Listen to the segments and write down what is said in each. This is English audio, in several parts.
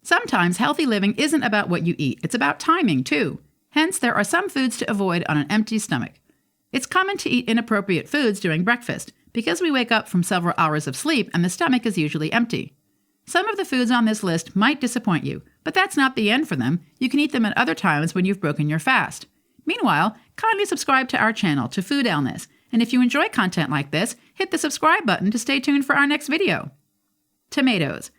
Sometimes healthy living isn't about what you eat, it's about timing too. Hence, there are some foods to avoid on an empty stomach. It's common to eat inappropriate foods during breakfast because we wake up from several hours of sleep and the stomach is usually empty. Some of the foods on this list might disappoint you, but that's not the end for them. You can eat them at other times when you've broken your fast. Meanwhile, kindly subscribe to our channel, to FOODellness, and if you enjoy content like this, hit the subscribe button to stay tuned for our next video. Tomatoes.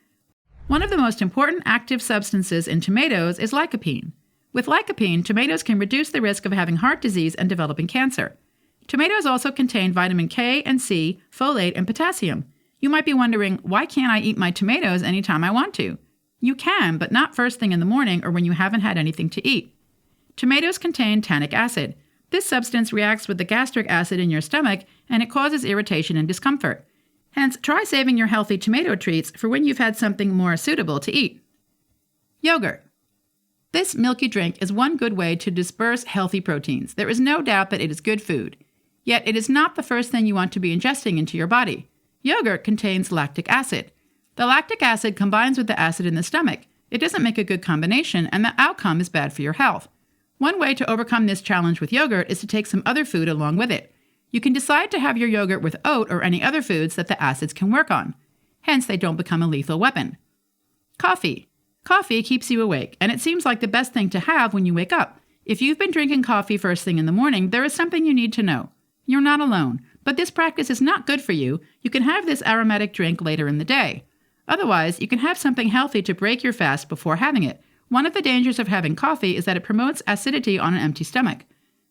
One of the most important active substances in tomatoes is lycopene. With lycopene, tomatoes can reduce the risk of having heart disease and developing cancer. Tomatoes also contain vitamin K and C, folate, and potassium. You might be wondering, why can't I eat my tomatoes anytime I want to? You can, but not first thing in the morning or when you haven't had anything to eat. Tomatoes contain tannic acid. This substance reacts with the gastric acid in your stomach, and it causes irritation and discomfort. Hence, try saving your healthy tomato treats for when you've had something more suitable to eat. Yogurt. This milky drink is one good way to disperse healthy proteins. There is no doubt that it is good food. Yet it is not the first thing you want to be ingesting into your body. Yogurt contains lactic acid. The lactic acid combines with the acid in the stomach. It doesn't make a good combination, and the outcome is bad for your health. One way to overcome this challenge with yogurt is to take some other food along with it. You can decide to have your yogurt with oat or any other foods that the acids can work on. Hence, they don't become a lethal weapon. Coffee. Coffee keeps you awake, and it seems like the best thing to have when you wake up. If you've been drinking coffee first thing in the morning, there is something you need to know. You're not alone, but this practice is not good for you. You can have this aromatic drink later in the day. Otherwise, you can have something healthy to break your fast before having it. One of the dangers of having coffee is that it promotes acidity on an empty stomach.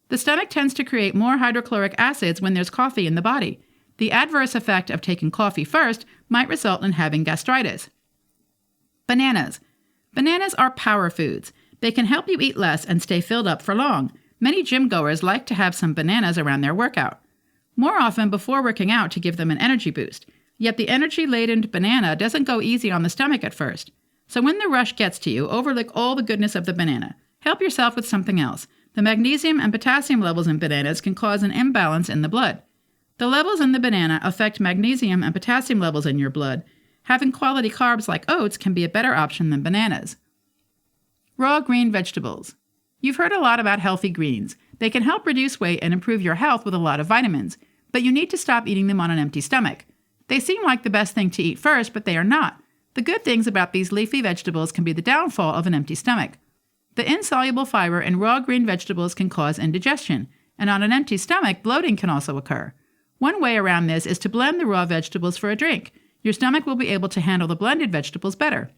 The stomach tends to create more hydrochloric acids when there's coffee in the body. The adverse effect of taking coffee first might result in having gastritis. Bananas. Bananas are power foods. They can help you eat less and stay filled up for long. Many gym goers like to have some bananas around their workout. More often before working out to give them an energy boost. Yet the energy-laden banana doesn't go easy on the stomach at first. So when the rush gets to you, overlook all the goodness of the banana. Help yourself with something else. The magnesium and potassium levels in bananas can cause an imbalance in the blood. The levels in the banana affect magnesium and potassium levels in your blood. Having quality carbs like oats can be a better option than bananas. Raw green vegetables. You've heard a lot about healthy greens. They can help reduce weight and improve your health with a lot of vitamins, but you need to stop eating them on an empty stomach. They seem like the best thing to eat first, but they are not. The good things about these leafy vegetables can be the downfall of an empty stomach. The insoluble fiber in raw green vegetables can cause indigestion, and on an empty stomach, bloating can also occur. One way around this is to blend the raw vegetables for a drink. Your stomach will be able to handle the blended vegetables better.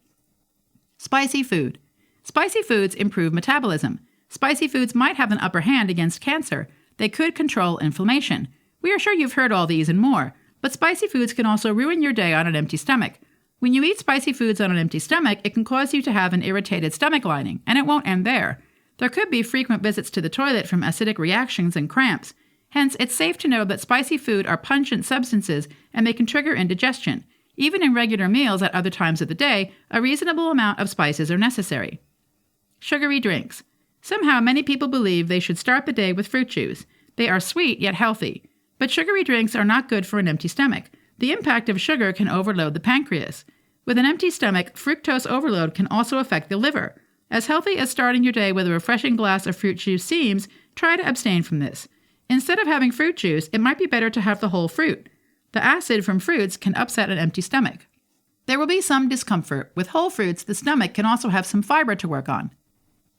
Spicy food. Spicy foods improve metabolism. Spicy foods might have an upper hand against cancer. They could control inflammation. We are sure you've heard all these and more, but spicy foods can also ruin your day on an empty stomach. When you eat spicy foods on an empty stomach, it can cause you to have an irritated stomach lining, and it won't end there. There could be frequent visits to the toilet from acidic reactions and cramps. Hence, it's safe to know that spicy food are pungent substances and they can trigger indigestion. Even in regular meals at other times of the day, a reasonable amount of spices are necessary. Sugary drinks. Somehow, many people believe they should start the day with fruit juice. They are sweet yet healthy. But sugary drinks are not good for an empty stomach. The impact of sugar can overload the pancreas. With an empty stomach, fructose overload can also affect the liver. As healthy as starting your day with a refreshing glass of fruit juice seems, try to abstain from this. Instead of having fruit juice, it might be better to have the whole fruit. The acid from fruits can upset an empty stomach. There will be some discomfort. With whole fruits, the stomach can also have some fiber to work on.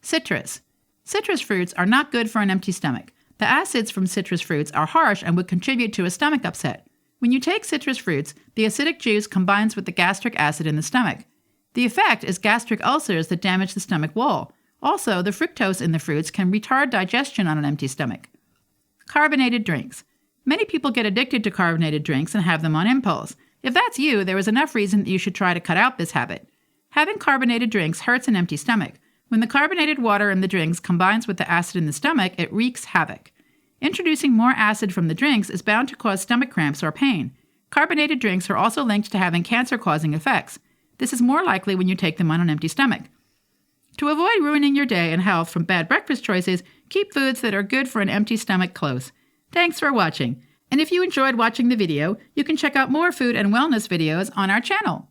Citrus. Citrus fruits are not good for an empty stomach. The acids from citrus fruits are harsh and would contribute to a stomach upset. When you take citrus fruits, the acidic juice combines with the gastric acid in the stomach. The effect is gastric ulcers that damage the stomach wall. Also, the fructose in the fruits can retard digestion on an empty stomach. Carbonated drinks. Many people get addicted to carbonated drinks and have them on impulse. If that's you, there is enough reason that you should try to cut out this habit. Having carbonated drinks hurts an empty stomach. When the carbonated water in the drinks combines with the acid in the stomach, it wreaks havoc. Introducing more acid from the drinks is bound to cause stomach cramps or pain. Carbonated drinks are also linked to having cancer-causing effects. This is more likely when you take them on an empty stomach. To avoid ruining your day and health from bad breakfast choices, keep foods that are good for an empty stomach close. Thanks for watching. And if you enjoyed watching the video, you can check out more food and wellness videos on our channel.